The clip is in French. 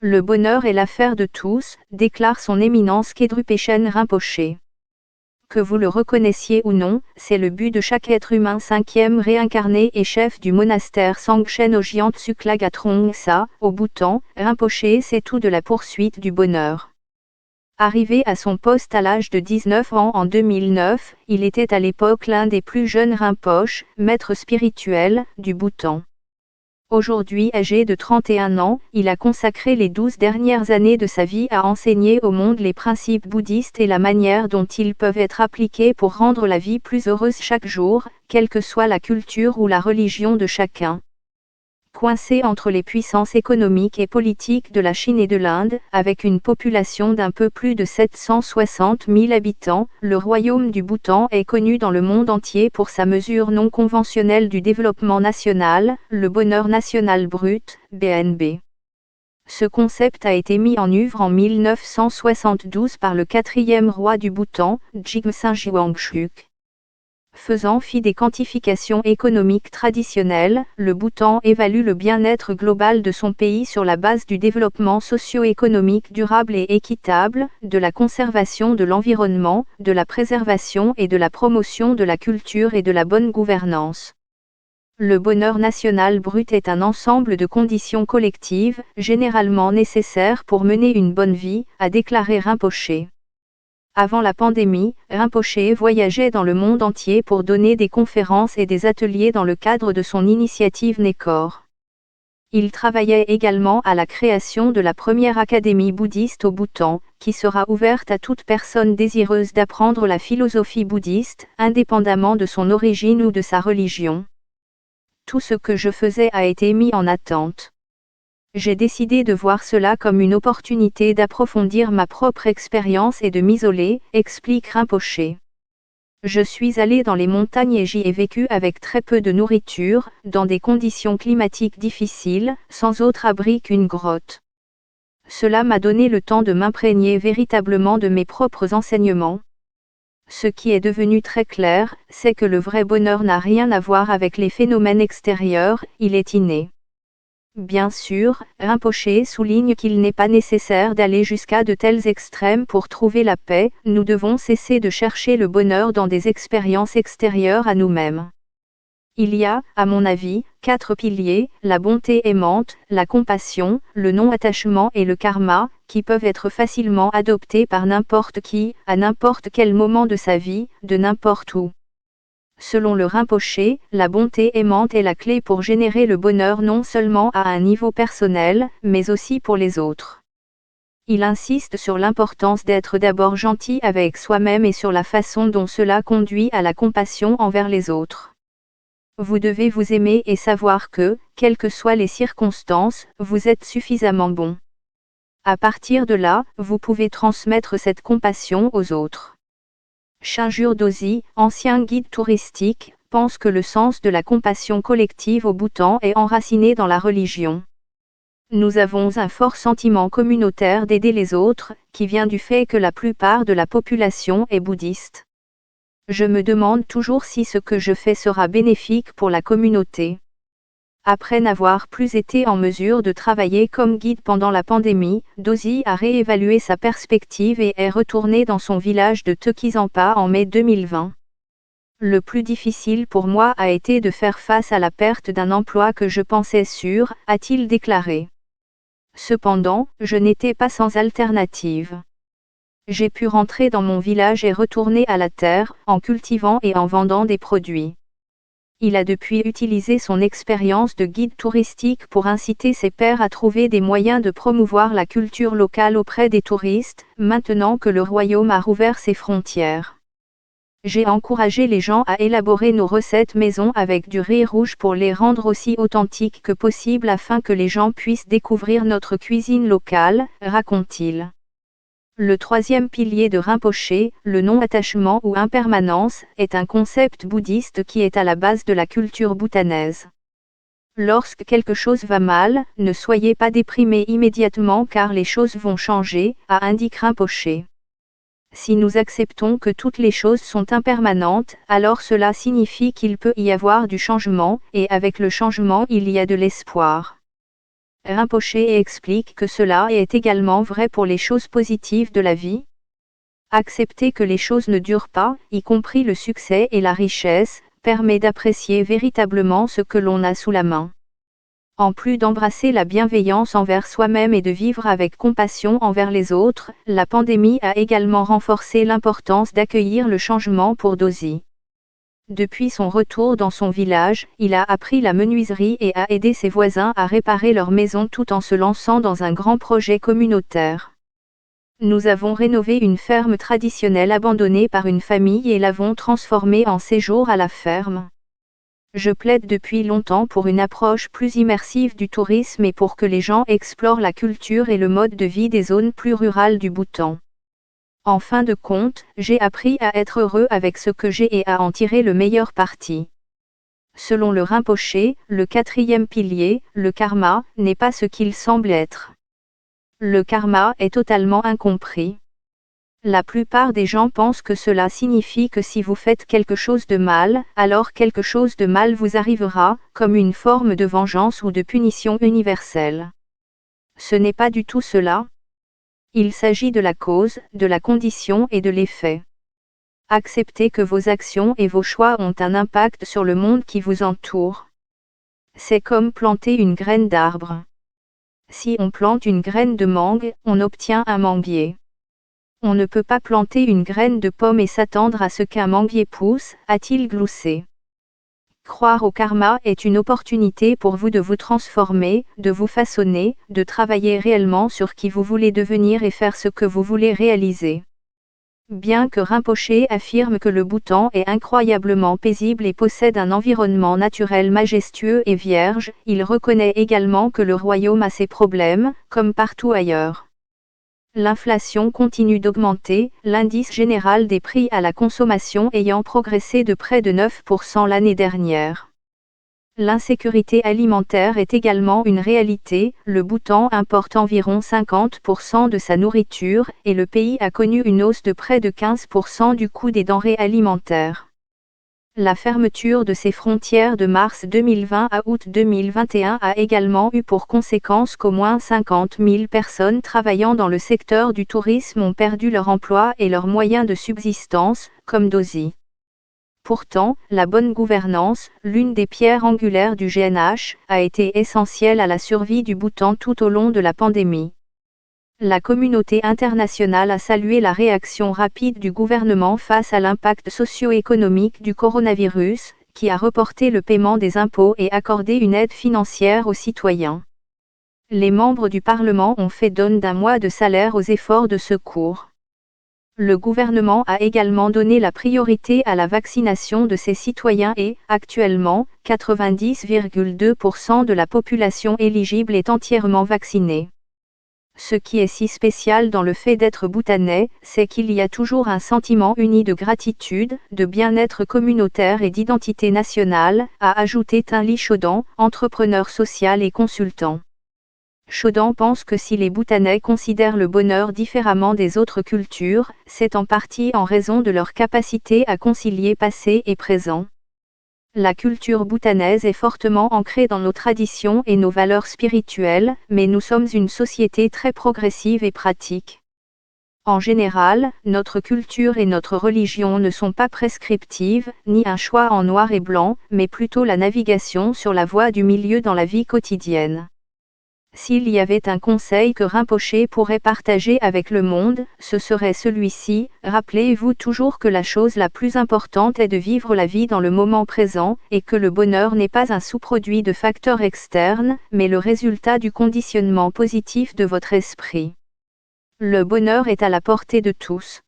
Le bonheur est l'affaire de tous, déclare son éminence Kedrupechen Rinpoché. Que vous le reconnaissiez ou non, c'est le but de chaque être humain, cinquième réincarné et chef du monastère Sangchen au Jiantsukla-Gatrong-Sa, au Bhoutan. Rinpoché, c'est tout de la poursuite du bonheur. Arrivé à son poste à l'âge de 19 ans en 2009, il était à l'époque l'un des plus jeunes Rinpoches, maître spirituel, du Bhoutan. Aujourd'hui âgé de 31 ans, il a consacré les 12 dernières années de sa vie à enseigner au monde les principes bouddhistes et la manière dont ils peuvent être appliqués pour rendre la vie plus heureuse chaque jour, quelle que soit la culture ou la religion de chacun. Coincé entre les puissances économiques et politiques de la Chine et de l'Inde, avec une population d'un peu plus de 760 000 habitants, le royaume du Bhoutan est connu dans le monde entier pour sa mesure non conventionnelle du développement national, le bonheur national brut, BNB. Ce concept a été mis en œuvre en 1972 par le quatrième roi du Bhoutan, Jigme Wangchuk. Faisant fi des quantifications économiques traditionnelles, le Bhoutan évalue le bien-être global de son pays sur la base du développement socio-économique durable et équitable, de la conservation de l'environnement, de la préservation et de la promotion de la culture et de la bonne gouvernance. Le bonheur national brut est un ensemble de conditions collectives, généralement nécessaires pour mener une bonne vie, a déclaré Rinpoché. Avant la pandémie, Rinpoché voyageait dans le monde entier pour donner des conférences et des ateliers dans le cadre de son initiative Nekor. Il travaillait également à la création de la première académie bouddhiste au Bhoutan, qui sera ouverte à toute personne désireuse d'apprendre la philosophie bouddhiste, indépendamment de son origine ou de sa religion. Tout ce que je faisais a été mis en attente. J'ai décidé de voir cela comme une opportunité d'approfondir ma propre expérience et de m'isoler, explique Rinpoché. Je suis allé dans les montagnes et j'y ai vécu avec très peu de nourriture, dans des conditions climatiques difficiles, sans autre abri qu'une grotte. Cela m'a donné le temps de m'imprégner véritablement de mes propres enseignements. Ce qui est devenu très clair, c'est que le vrai bonheur n'a rien à voir avec les phénomènes extérieurs, il est inné. Bien sûr, Rinpoché souligne qu'il n'est pas nécessaire d'aller jusqu'à de tels extrêmes pour trouver la paix, nous devons cesser de chercher le bonheur dans des expériences extérieures à nous-mêmes. Il y a, à mon avis, 4 piliers, la bonté aimante, la compassion, le non-attachement et le karma, qui peuvent être facilement adoptés par n'importe qui, à n'importe quel moment de sa vie, de n'importe où. Selon le Rinpoché, la bonté aimante est la clé pour générer le bonheur non seulement à un niveau personnel, mais aussi pour les autres. Il insiste sur l'importance d'être d'abord gentil avec soi-même et sur la façon dont cela conduit à la compassion envers les autres. Vous devez vous aimer et savoir que, quelles que soient les circonstances, vous êtes suffisamment bon. À partir de là, vous pouvez transmettre cette compassion aux autres. Shinjur Dosi, ancien guide touristique, pense que le sens de la compassion collective au Bhoutan est enraciné dans la religion. Nous avons un fort sentiment communautaire d'aider les autres, qui vient du fait que la plupart de la population est bouddhiste. Je me demande toujours si ce que je fais sera bénéfique pour la communauté. Après n'avoir plus été en mesure de travailler comme guide pendant la pandémie, Dosi a réévalué sa perspective et est retourné dans son village de Tekizampa en mai 2020. Le plus difficile pour moi a été de faire face à la perte d'un emploi que je pensais sûr, a-t-il déclaré. Cependant, je n'étais pas sans alternative. J'ai pu rentrer dans mon village et retourner à la terre, en cultivant et en vendant des produits. Il a depuis utilisé son expérience de guide touristique pour inciter ses pairs à trouver des moyens de promouvoir la culture locale auprès des touristes, maintenant que le royaume a rouvert ses frontières. J'ai encouragé les gens à élaborer nos recettes maison avec du riz rouge pour les rendre aussi authentiques que possible afin que les gens puissent découvrir notre cuisine locale, raconte-t-il. Le troisième pilier de Rinpoché, le non-attachement ou impermanence, est un concept bouddhiste qui est à la base de la culture bhoutanaise. Lorsque quelque chose va mal, ne soyez pas déprimé immédiatement car les choses vont changer, a indiqué Rinpoché. Si nous acceptons que toutes les choses sont impermanentes, alors cela signifie qu'il peut y avoir du changement, et avec le changement il y a de l'espoir. Rinpoché explique que cela est également vrai pour les choses positives de la vie. Accepter que les choses ne durent pas, y compris le succès et la richesse, permet d'apprécier véritablement ce que l'on a sous la main. En plus d'embrasser la bienveillance envers soi-même et de vivre avec compassion envers les autres, la pandémie a également renforcé l'importance d'accueillir le changement pour Dozy. Depuis son retour dans son village, il a appris la menuiserie et a aidé ses voisins à réparer leur maison tout en se lançant dans un grand projet communautaire. Nous avons rénové une ferme traditionnelle abandonnée par une famille et l'avons transformée en séjour à la ferme. Je plaide depuis longtemps pour une approche plus immersive du tourisme et pour que les gens explorent la culture et le mode de vie des zones plus rurales du Bhoutan. En fin de compte, j'ai appris à être heureux avec ce que j'ai et à en tirer le meilleur parti. Selon le Rinpoché, le 4e pilier, le karma, n'est pas ce qu'il semble être. Le karma est totalement incompris. La plupart des gens pensent que cela signifie que si vous faites quelque chose de mal, alors quelque chose de mal vous arrivera, comme une forme de vengeance ou de punition universelle. Ce n'est pas du tout cela. Il s'agit de la cause, de la condition et de l'effet. Acceptez que vos actions et vos choix ont un impact sur le monde qui vous entoure. C'est comme planter une graine d'arbre. Si on plante une graine de mangue, on obtient un manguier. On ne peut pas planter une graine de pomme et s'attendre à ce qu'un manguier pousse, a-t-il gloussé. Croire au karma est une opportunité pour vous de vous transformer, de vous façonner, de travailler réellement sur qui vous voulez devenir et faire ce que vous voulez réaliser. Bien que Rinpoché affirme que le Bhoutan est incroyablement paisible et possède un environnement naturel majestueux et vierge, il reconnaît également que le royaume a ses problèmes, comme partout ailleurs. L'inflation continue d'augmenter, l'indice général des prix à la consommation ayant progressé de près de 9% l'année dernière. L'insécurité alimentaire est également une réalité, le Bhoutan importe environ 50% de sa nourriture, et le pays a connu une hausse de près de 15% du coût des denrées alimentaires. La fermeture de ses frontières de mars 2020 à août 2021 a également eu pour conséquence qu'au moins 50 000 personnes travaillant dans le secteur du tourisme ont perdu leur emploi et leurs moyens de subsistance, comme Dozy. Pourtant, la bonne gouvernance, l'une des pierres angulaires du GNH, a été essentielle à la survie du Bhoutan tout au long de la pandémie. La communauté internationale a salué la réaction rapide du gouvernement face à l'impact socio-économique du coronavirus, qui a reporté le paiement des impôts et accordé une aide financière aux citoyens. Les membres du Parlement ont fait don d'un mois de salaire aux efforts de secours. Le gouvernement a également donné la priorité à la vaccination de ses citoyens et, actuellement, 90,2% de la population éligible est entièrement vaccinée. Ce qui est si spécial dans le fait d'être bhoutanais, c'est qu'il y a toujours un sentiment uni de gratitude, de bien-être communautaire et d'identité nationale, a ajouté Tinli Chodan, entrepreneur social et consultant. Chodan pense que si les Bhoutanais considèrent le bonheur différemment des autres cultures, c'est en partie en raison de leur capacité à concilier passé et présent. La culture bhoutanaise est fortement ancrée dans nos traditions et nos valeurs spirituelles, mais nous sommes une société très progressive et pratique. En général, notre culture et notre religion ne sont pas prescriptives, ni un choix en noir et blanc, mais plutôt la navigation sur la voie du milieu dans la vie quotidienne. S'il y avait un conseil que Rinpoché pourrait partager avec le monde, ce serait celui-ci: rappelez-vous toujours que la chose la plus importante est de vivre la vie dans le moment présent, et que le bonheur n'est pas un sous-produit de facteurs externes, mais le résultat du conditionnement positif de votre esprit. Le bonheur est à la portée de tous.